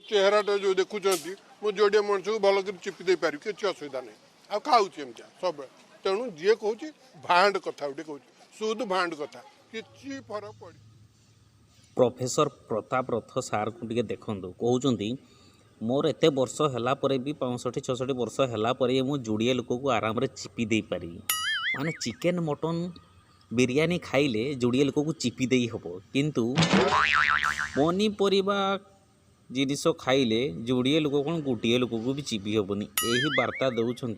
चेहराटा जो देखुं मु जोड़िया मनुष्य को भल कर चिपी दे पारि किसी असुविधा नहीं आ खाऊँ एमती सब तेणु जी कह भांड कथा गोटे कह सुध भांड कथा किसी फरक पड़ प्रोफेसर प्रताप रथ सार को टे देखु कहते मोर एत वर्ष है भी 65-66 वर्ष है मु जोड़िए लोक को आराम रे चिपी दे पारि माने चिकेन मटन बिरयानी खाइले जोड़िए लोक को चिपी दे हम किंतु पनीपरिया जिनिस खाइले जोड़िए लोक कौन गोटे लोक को भी चिपी हेनी यही वार्ता दौरान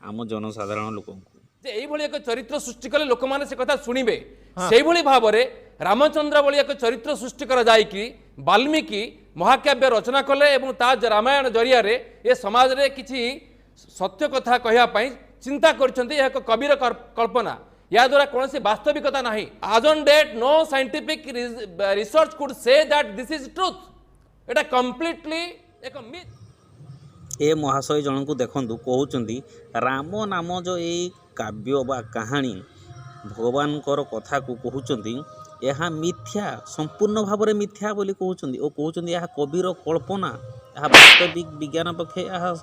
आम जनसाधारण लोक एक चरित्र सृष्टि कले लोक मैंने से कथा शुणे से भाव में रामचंद्र भली एक चरित्र सृष्टि कर वाल्मीकि महाकाव्य रचना कले रामायण जरिया ये समाज रे किसी सत्य कथा कहवाई चिंता कर कविर कल्पना या द्वारा कौन सी वास्तविकता ना आज on date no scientific research could say that this is truth एटा कंप्लीटली एक मिथ ए महाशय जन को देखु कहते राम नाम जो ये काव्य बा कहानी भगवान कथा को कहते यह मिथ्या संपूर्ण भाव में मिथ्या बोली कहते और कहते यह कविर कल्पना यह वास्तविक विज्ञान पक्षे यह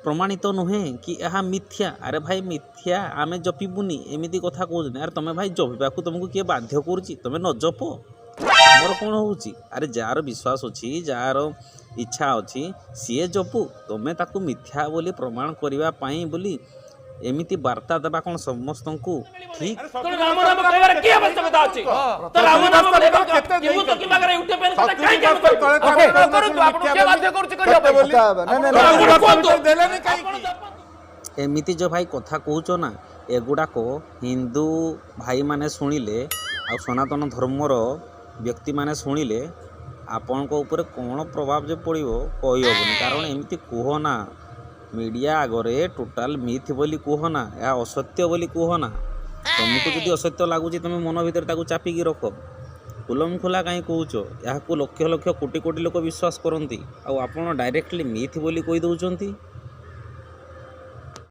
प्रमाणित तो नुहे कि यह मिथ्या अरे भाई मिथ्या आमे जपिबुनी एमती कथा कहते अरे तुम भाई जपा तुमको किए बाध्य करुच्ची तुम न जप मोर कौन हो अरे जार विश्वास अच्छी जार इच्छा अच्छी सी जपु तुम ताकू मिथ्या बोली प्रमाण करने बोली एमिति वार्ता देवा कौन समस्त को ठीक एमिति जो भाई कथा कहूच ना एगुड़ाक हिंदू भाई माने शुणिले आ सनातन धर्मर व्यक्ति माने शुणिले आपण को ऊपर कौन प्रभाव जो पड़ो कही हेनी कारण एमती कहना मीडिया आगे टोटाल मिथ बोली कहना या असत्य बोली कहना तुमको जब असत्य लगुच तुम मन भर चापिकी रख खुलम खुला कहीं कौच या लक्ष लक्ष कोटी कोटी लोक विश्वास करती आप डायरेक्टली मिथ बोली कही दौरान